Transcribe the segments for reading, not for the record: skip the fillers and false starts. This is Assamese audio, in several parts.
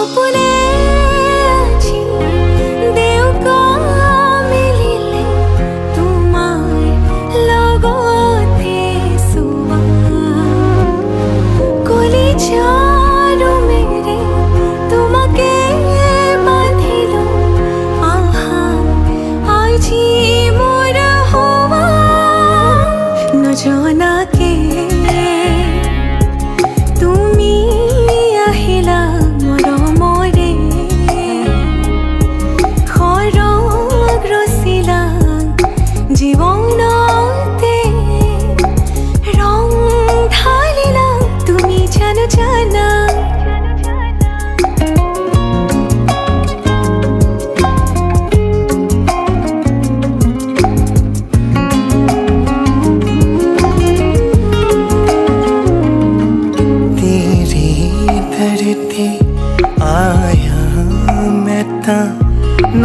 সপোনে আজি দেউকা মিলিলে তোমাৰ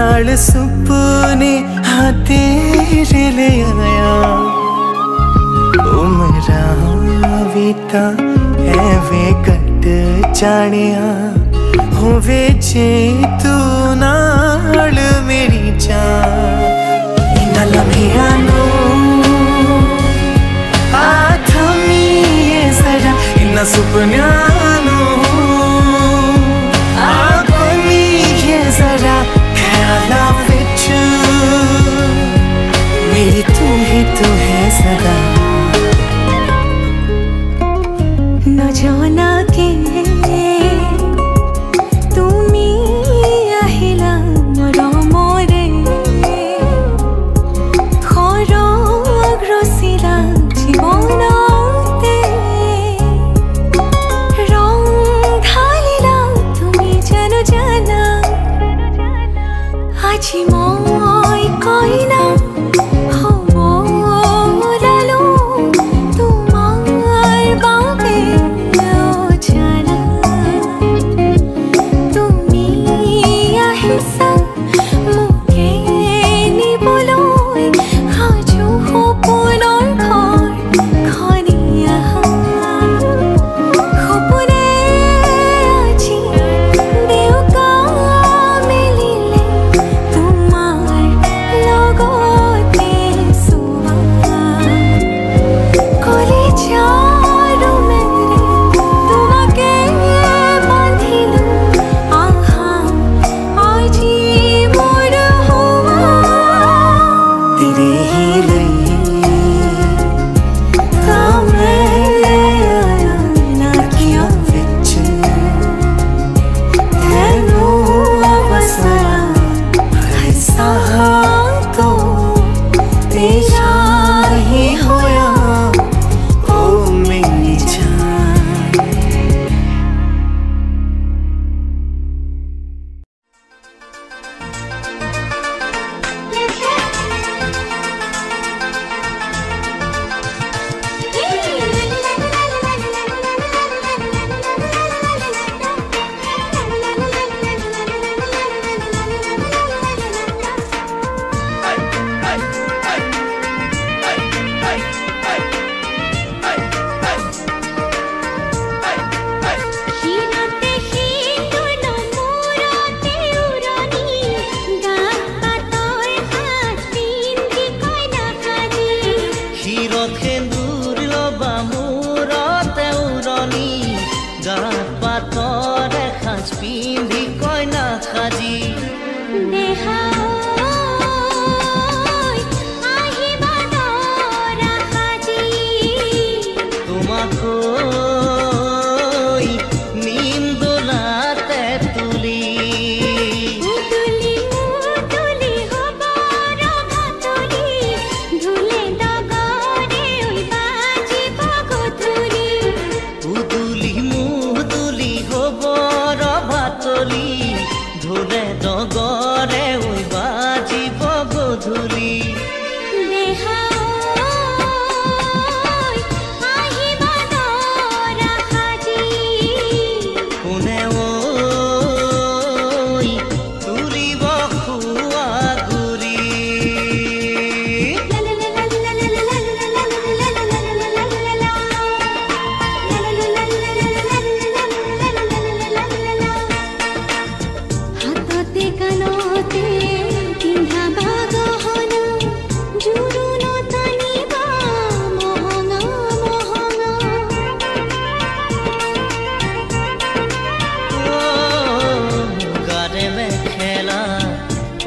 नाल सुपने हाँ तेरे ले आया उमरा बीता एवे कट जानिया होवे जे तू नाल मेरी जान इन्ना लम्हियां नू आ थमीए जरा इन्ना सुपनियां नू आ बनीए जरा ख्याला विच मेरी तू है सदा न जाना के তুমি আহিলা মোৰ মৰে খৰগ ৰচিলা জীৱনতে ৰং ঢালিলা তুমি জানো জানা আজি মই কইনা হ'ব ওলালো তোমাৰ বাবে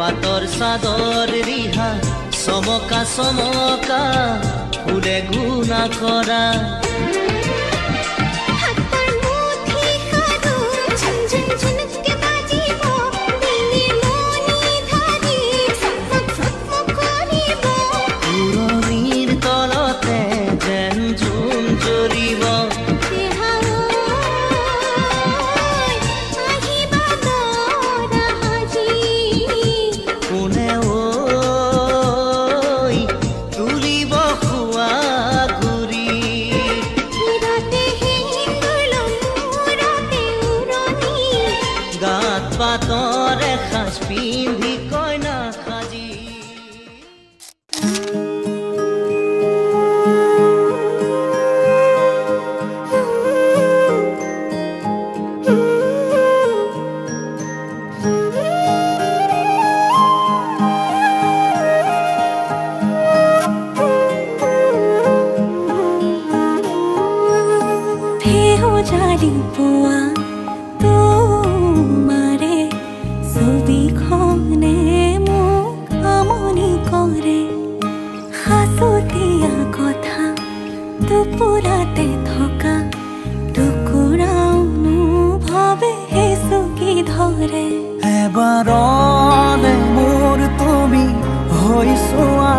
পাতৰ চাদৰ ৰিহা চমকা চমকা ফুলে গুণা কৰা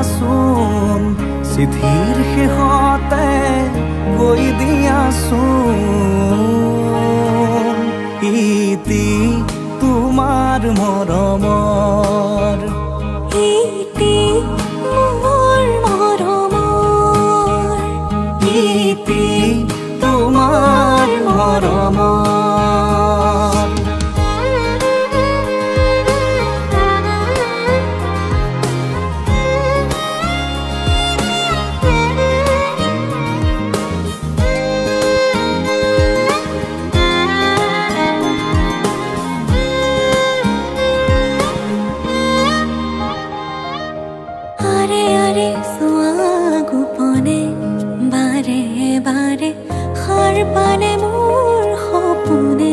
দিয়াচোন চিঠিৰ শেষতে গৈ দিয়াচোন ইতি তোমাৰ মৰমৰ ইতি মোৰ মৰমৰ ইতি তোমাৰ মৰমৰ পানে মোৰ সপোনে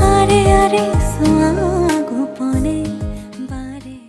আৰে আৰে চোৱা গোপনে বাৰে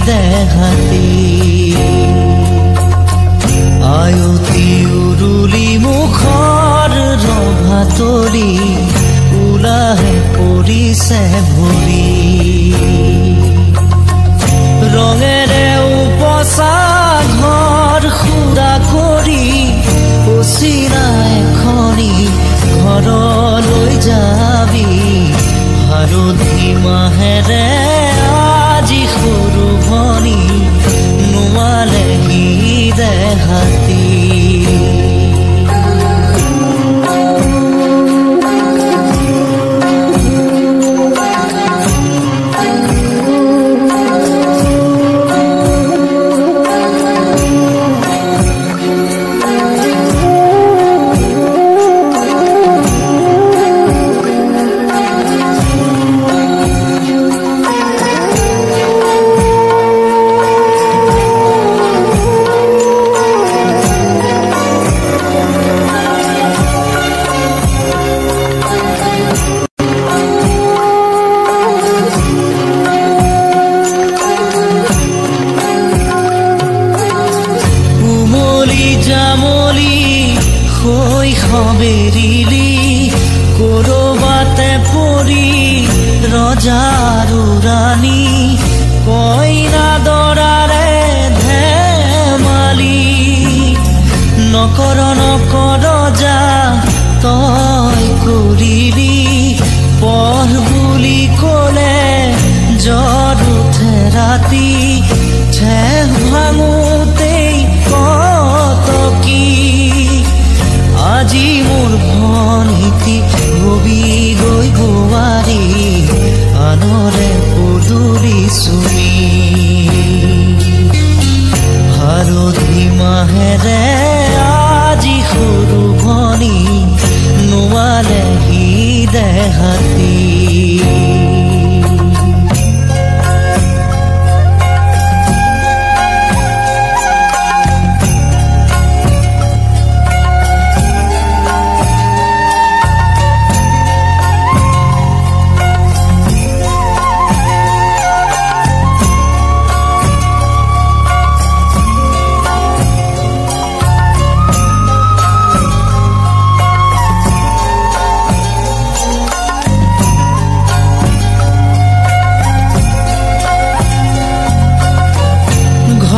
দেখাতি আয়তি উৰুলি মুখৰ ৰভা তৰি ওলাহে পৰিছে ভৰি ৰঙেৰে উপচা ঘৰ খুৰা কৰি পচিৰা এখনি ঘৰলৈ যাবি হালধি মাহেৰে আজি সৰু ভনী নোমালেহি দেহাতী ৰজাৰু ৰাণী কইনা দৰাৰে ধেমালি নকৰ যা তই কৰিবি পঢ় বুলি ক'লে জ্বৰ উঠে ৰাতি ঠেহ ভাঙোতেই কতকি আজি মোৰ ভনীতি গবি গৈ বোৱাৰী আনৰে পদূলি চুমি হালধি মাহেৰে আজি সৰু ভনী নোমালেহি দেহাতী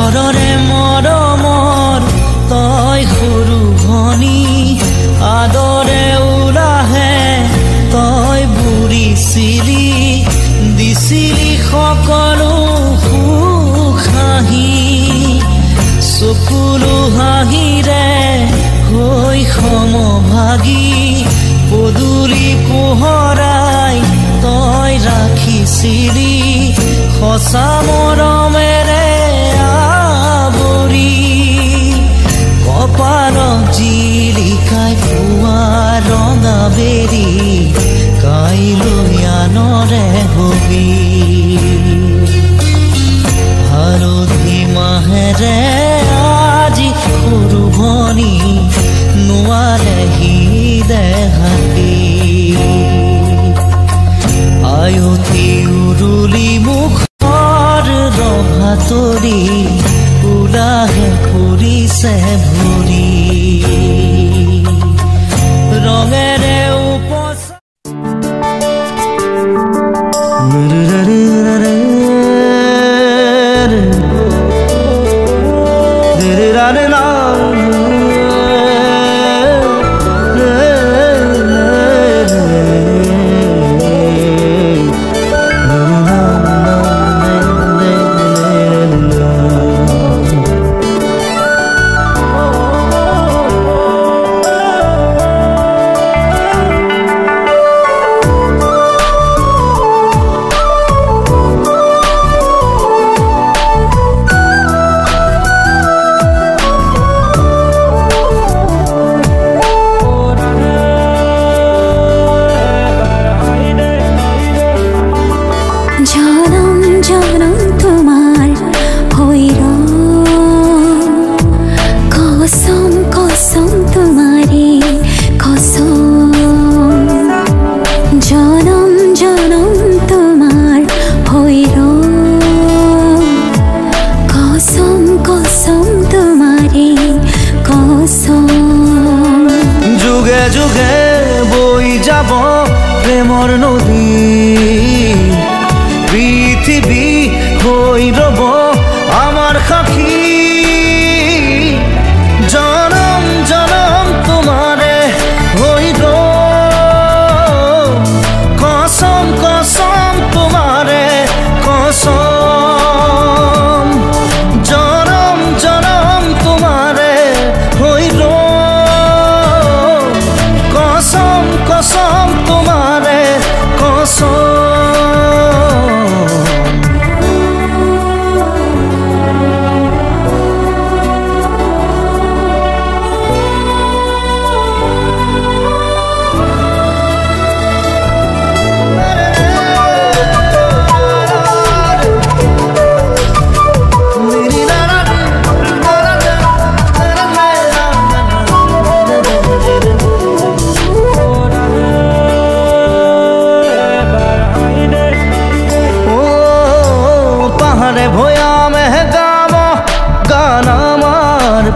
ঘৰৰে মৰমৰ তই সৰু ভনী আদৰে ওলাহে তই বুঢ়িছিলি দিছিলি সকলো সুখ হাঁহি চকুলো হাঁহিৰে হৈ সমভাগী পদূলি পোহৰাই তই ৰাখিছিলি সঁচা মৰমেৰে কপালত জিলিকাই পুৱা ৰঙা বেৰি কাইলৈ আনৰে হবি হালধি মাহেৰে আজি সৰু ভনী নোমালেহি দেহাতী আয়তি উৰুলি মুখৰ ৰভা তৰি ওলাহে পৰিছে ভৰি ৰঙেৰে উপচা প্ৰেমৰ নদী পৃথিৱী হৈ ৰব আমাৰ সাক্ষী জনম জনম তোমাৰে হৈ ৰব কসম কসম তোমাৰে কসম জনম জনম তোমাৰে হৈ ৰব কসম কসম তোমাৰে কসম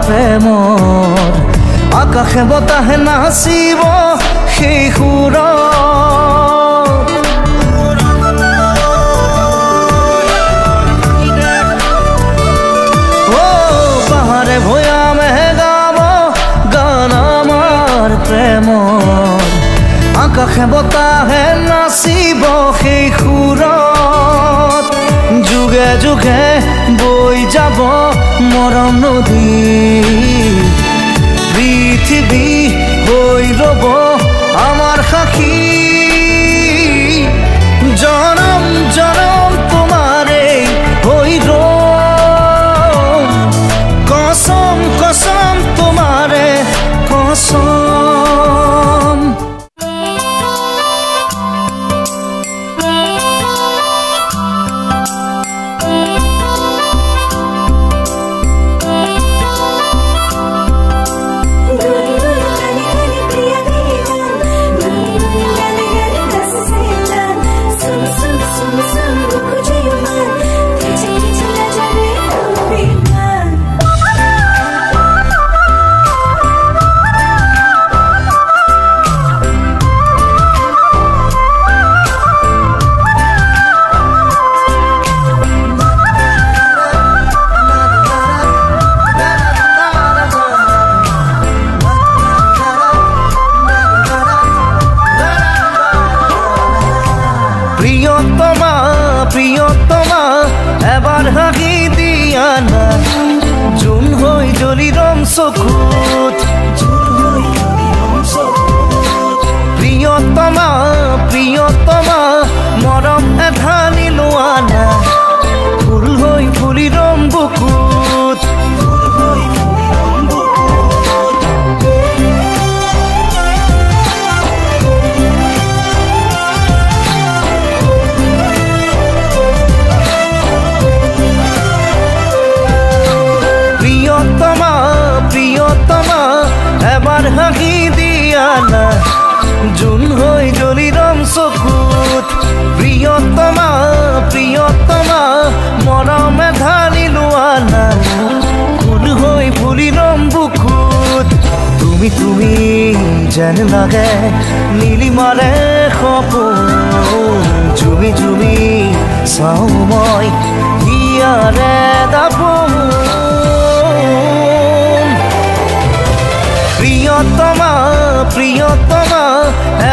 প্ৰেমৰ আকাশে বতাহে নাচিব সেই সুৰত পাহাৰে ভৈয়ামে গাব গান আমাৰ প্ৰেমৰ আকাশে বতাহে নাচিব সেই সুৰত যুগে যুগে বৈ যাব মৰম নদী পৃথিৱী হৈ ৰব আমাৰ সাক্ষী জনম জনম তোমাৰে হৈ ৰব কসম কসম তোমাৰে কসম প্ৰিয়তমা এবাৰ হাঁহি দিয়া না জোন হৈ জ্বলি ৰম চকুত প্ৰিয়তমা প্ৰিয়তমা মৰম এধানি লোৱা না ফুল হৈ ফুলি ৰম বুকুত প্ৰিয়তমা এবাৰ হাঁহি দিয়া না জোন হৈ জ্বলি ৰম চকুত প্ৰিয়তমা প্ৰিয়তমা মৰম এধানি লোৱা না ফুল হৈ ফুলি ৰম বুকুত তুমি তুমি যেন লাগে নীলিমাৰে সপোন জুমি জুমি চাওঁ মই হিয়াৰে দাপোন প্ৰিয়তমা প্ৰিয়তমা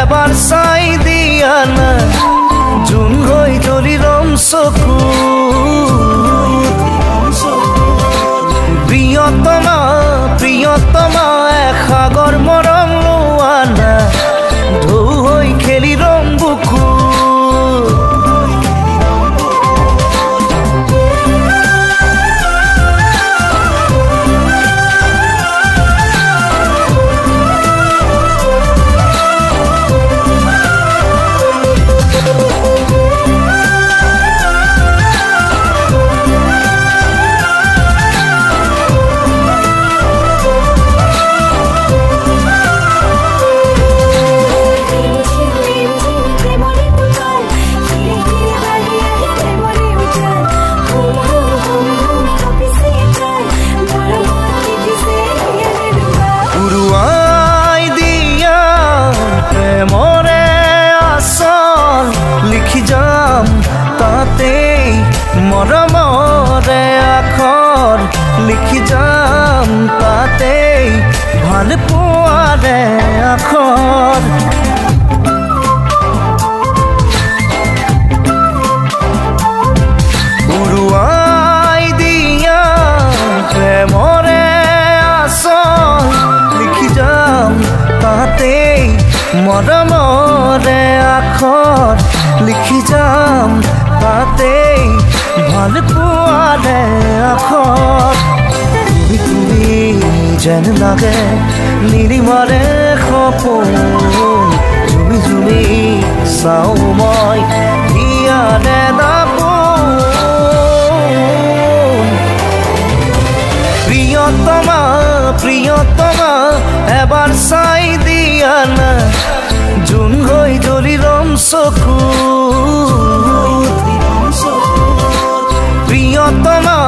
এবাৰ চাই দিয়া না জোন হৈ জ্বলি ৰম চকুত প্ৰিয়তমা প্ৰিয়তমা এসাগৰ মৰম লোৱা না ঢৌ হৈ খেলি ৰম বুকুত লিখি যাম তাতেই ভাল পোৱাৰে আখৰ উৰুৱাই দিয়া প্ৰেমৰে আচল লিখি যাম তাতেই মৰমৰে আখৰ লিখি যাম তাতেই ভাল পোৱাৰে আখৰ তুমি যেন লাগে নিৰিমাৰে সপোন ঝুমি ঝুমি চাওঁ মই হিয়াৰে দাপোন প্ৰিয়তমা প্ৰিয়তমা এবাৰ চাই দিয়া না জোন হৈ জ্বলি ৰম চকু প্ৰিয়তমা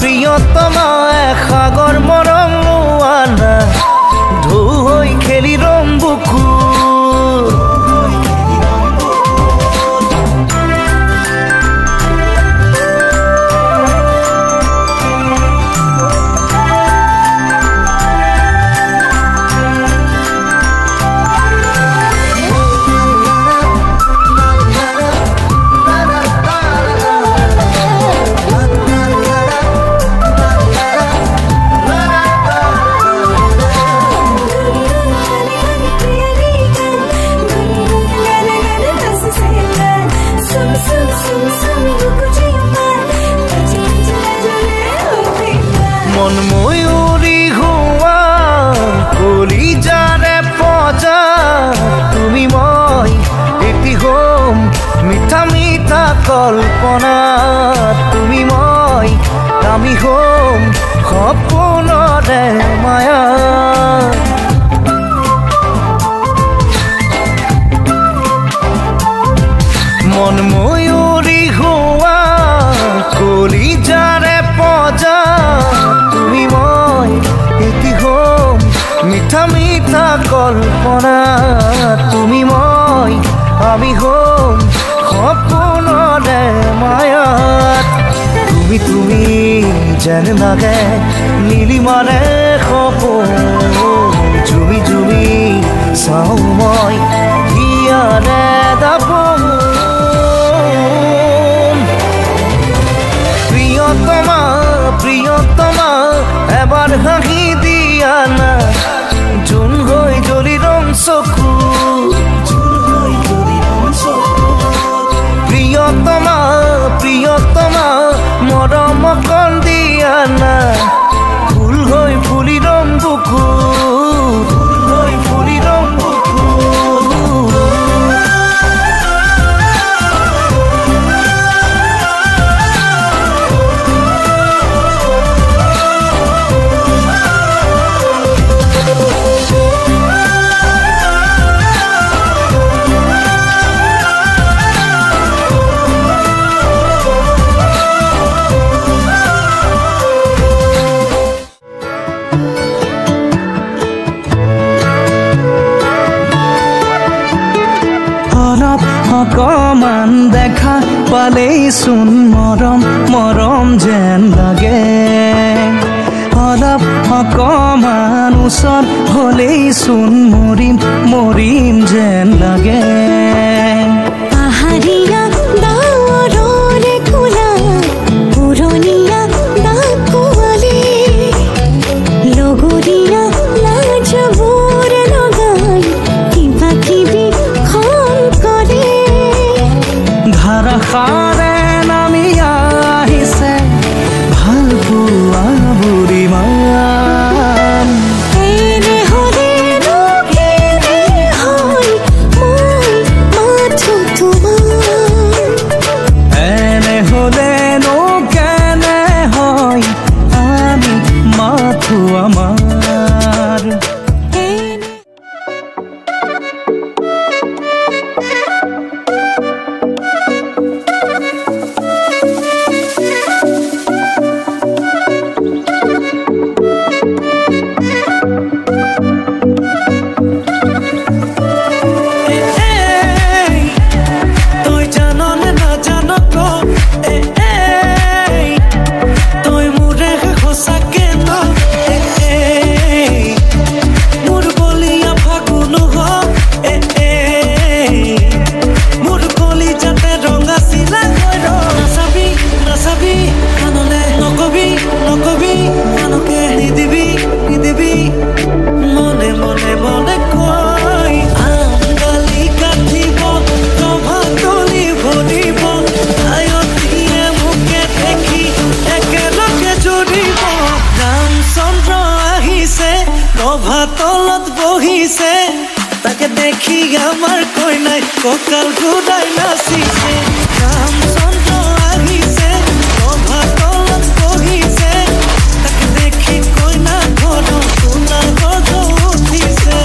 প্ৰিয়তমা এসাগৰ মৰম লোৱানা ঢৌ হৈ খেলি ৰম বুকু কল্পনা তুমি মই আমি হম সপোনৰে মায়া মন ময়ূৰী হোৱা কলিজাৰে পজা তুমি মই এটি হম মিঠা মিঠা কল্পনা তুমি মই আমি হম সপোনৰে মায়াত তুমি তুমি যেন লাগে নীলিমাৰে সপোন ঝুমি ঝুমি চাওঁ মই হিয়াৰে দাপোন প্ৰিয়তমা প্ৰিয়তমা এবাৰ হাঁহি দিয়া না জোন হৈ জ্বলি ৰম চকু প্ৰিয়তমা প্ৰিয়তমা মৰম কণ দিয়া না ফুল হৈ ফুলি ৰম বুকু ফুল হৈ ফুলি ৰম বুকু অকমান দেখা পালেই চোন মৰম মৰম যেন লাগে অলপ অকমান ওচৰত হলেই চোন মৰিম মৰিম যেন লাগে পাহাৰীয়া ডাৱৰৰে কোলা পুৰণীয়া ডাকুৱালী লগৰীয়া লাজবোৰ লগাই কিবা কিবি ধাৰাসাৰে নামি আহিছে ভাল পোৱা বুঢ়ীমান এনে হ'লে মই মাথো ভাতলত বহিছে তাকে দেখি আমার কইনাই ককাল ঘুরাই নাচিছে রামচন্দ্র আহিছে ভাতলত বহিছে তাকে দেখি কইনা ঘর তোলা গজ উঠিছে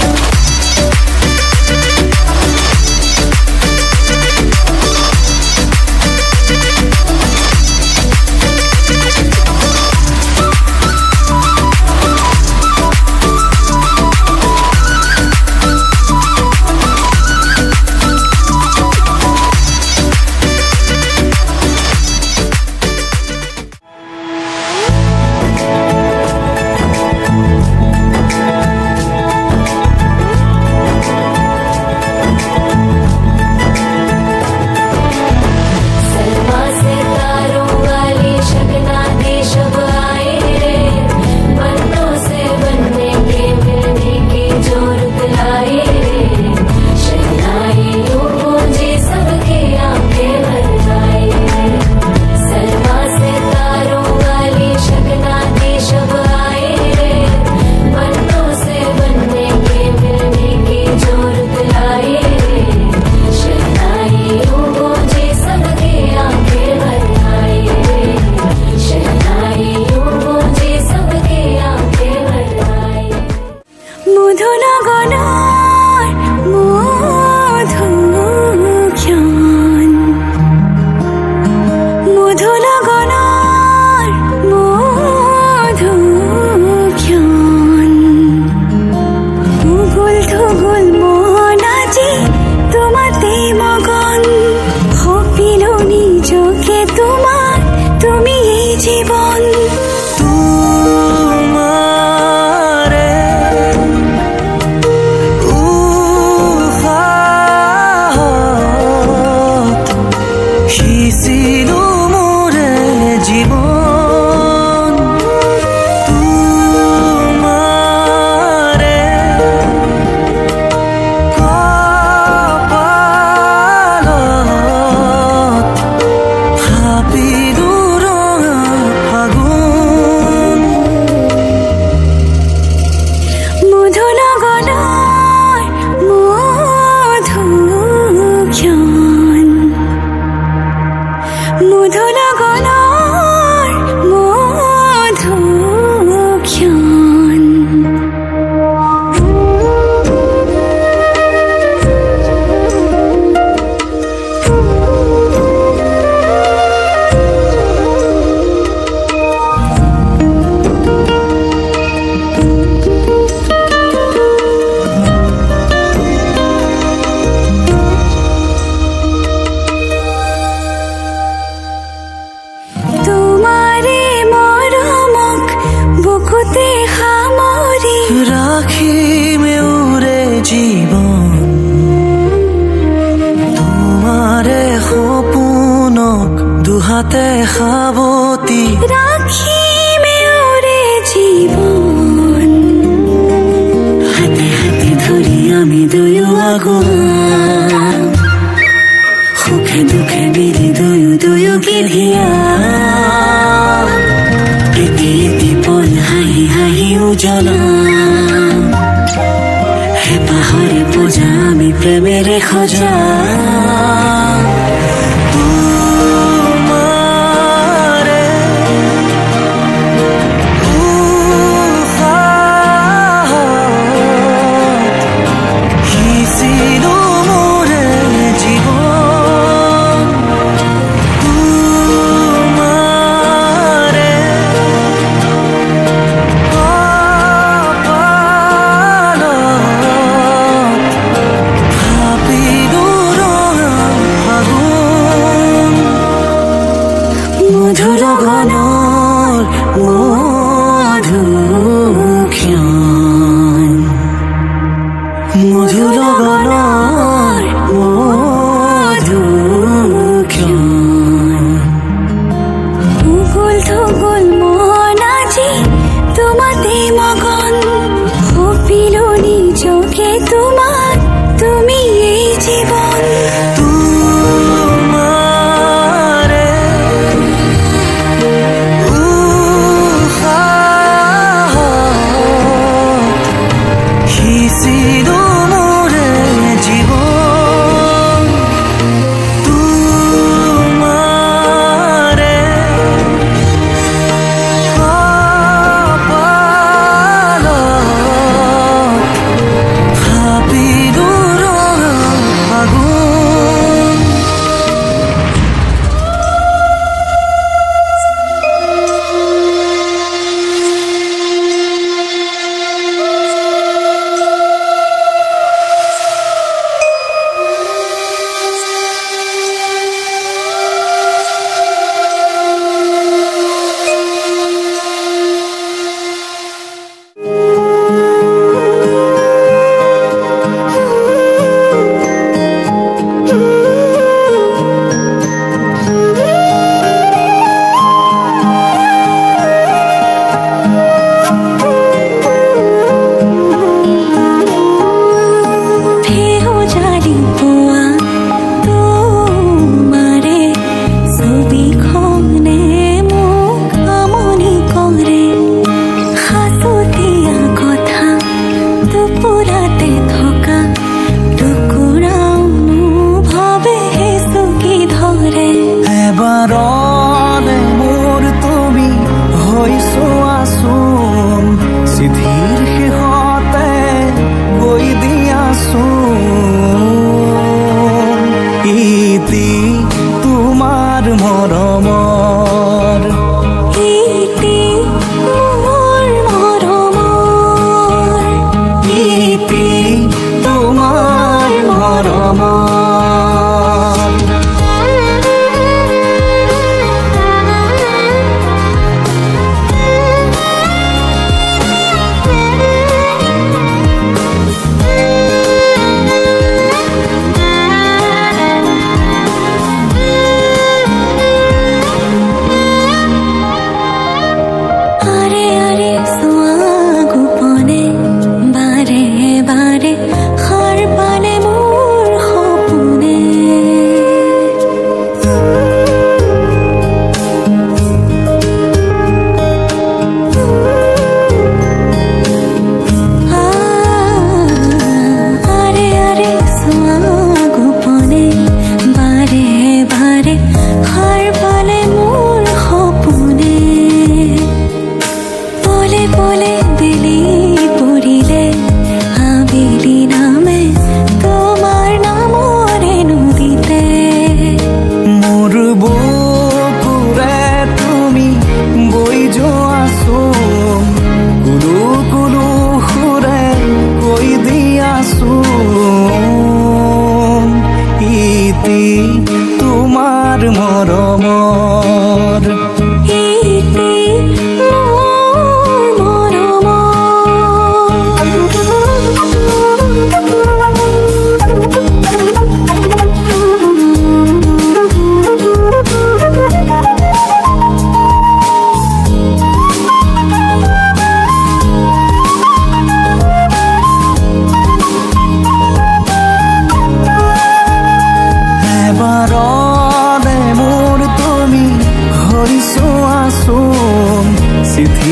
হাতে খাবতি রাখি মেরে জীবন হাতে হাতে ধরি আমি দুয়ো আগুয়া সুখে দুখে মিলি দুয়ো দুয়ো গিলিয়া এটি এটি পল হাহি হাহি উজ্বলা হে পাহরে পূজা আমি প্রেমের খোঁজা ফাগুন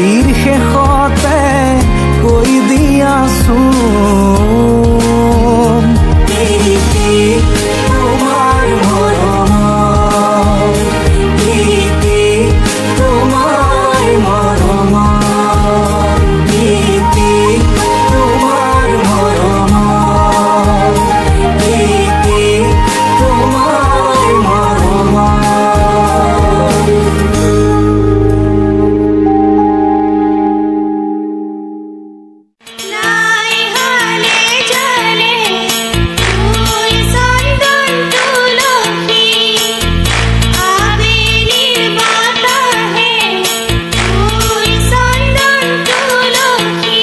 ৰাতিৰ শেষতে কৈ দিয়াচোন তোমাৰ মৰম তোমাৰ মৰম তোমাৰ মৰম তোমাৰ মৰম নাই হালে জানে তুই সন্দন তুলসী আবেলির বাতাহে তুই সন্দন তুলসী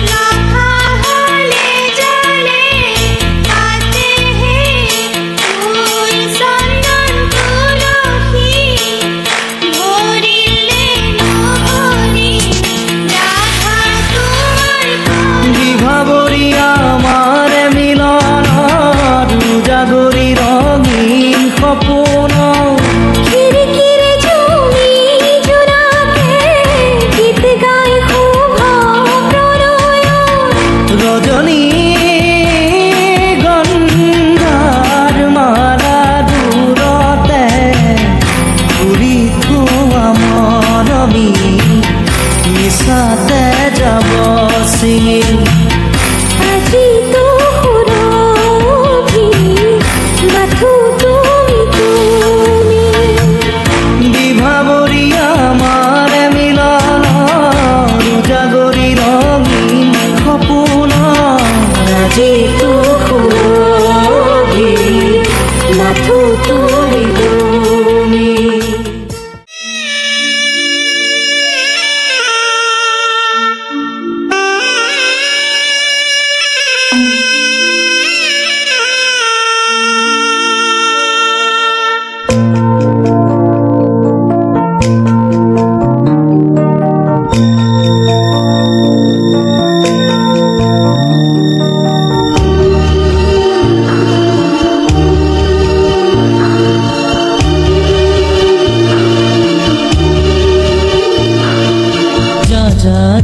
লাখা হালে জানে পাতে হে তুই সন্দন তুলসী ভরিলে নহরি রাধা তোমার বিভাবৰী আমাৰ মিলনৰ উজাগৰি ৰঙীন সপোন খিৰিকিৰে ঝুমি জোনাকে গীত গাই শুভা প্ৰণয় ৰজনী গন্ধাৰ মালা দূৰতে ঘূৰি থোৱা মৰমী মিছাতে যাব ছিঙি আজি তো সুৰভি মাথো তুমি বিভাবৰী আমাৰ মিলনৰ উজাগৰি ৰঙীন সপোন আজি তো সুৰভি মাথো তুমি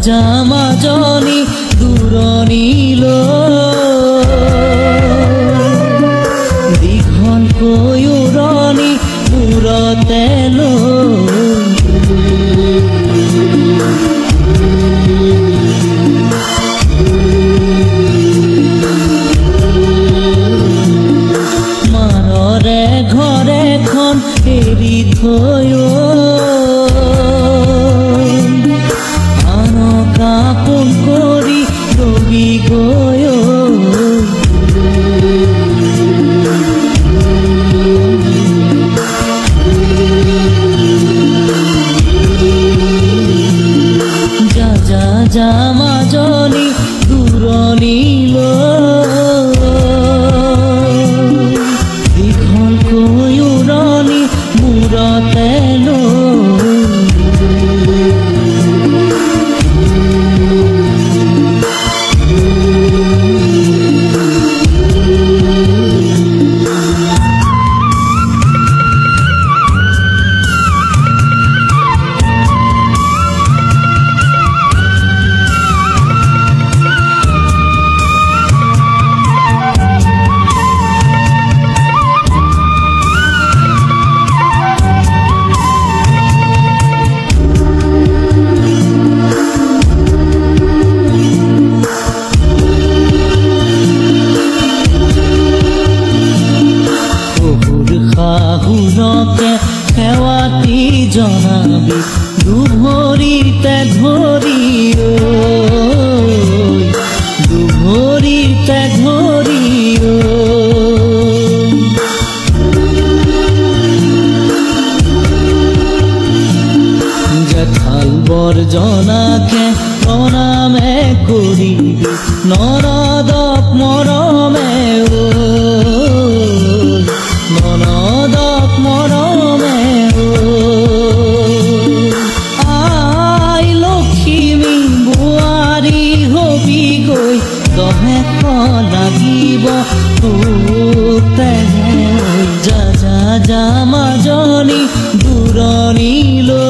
যা মাজনী দূৰণিলৈ দীঘলকৈ উৰণি মূৰতে মানৰে ঘৰেখন এৰি থৈ কাপোন কৰি ৰবি গৈ যা মাজনী দূৰণিলৈ দীঘলকৈ উৰণি মূৰতে শাহুৰকে সেৱাতি জনাবি দুভৰিতে ধৰি দুভৰিতে ধৰি জেঠাল বৰজনাকে প্ৰণামে কৰিবি নৰদক মৰমে ননদক মৰমে আই লক্ষ্মী বোৱাৰী হবি গৈ দহে লাগিব যা যা যা মাজনী দূৰণিলৈ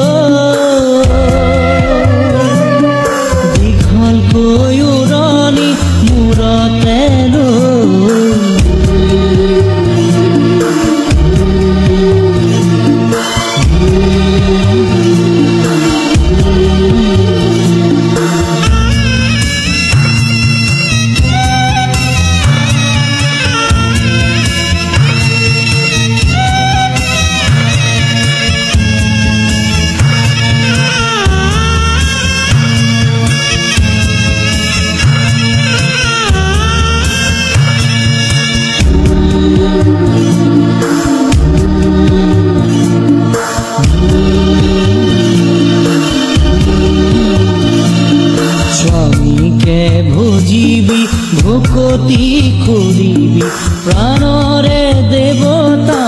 ভকতি কৰিবি প্ৰাণৰে দেৱতা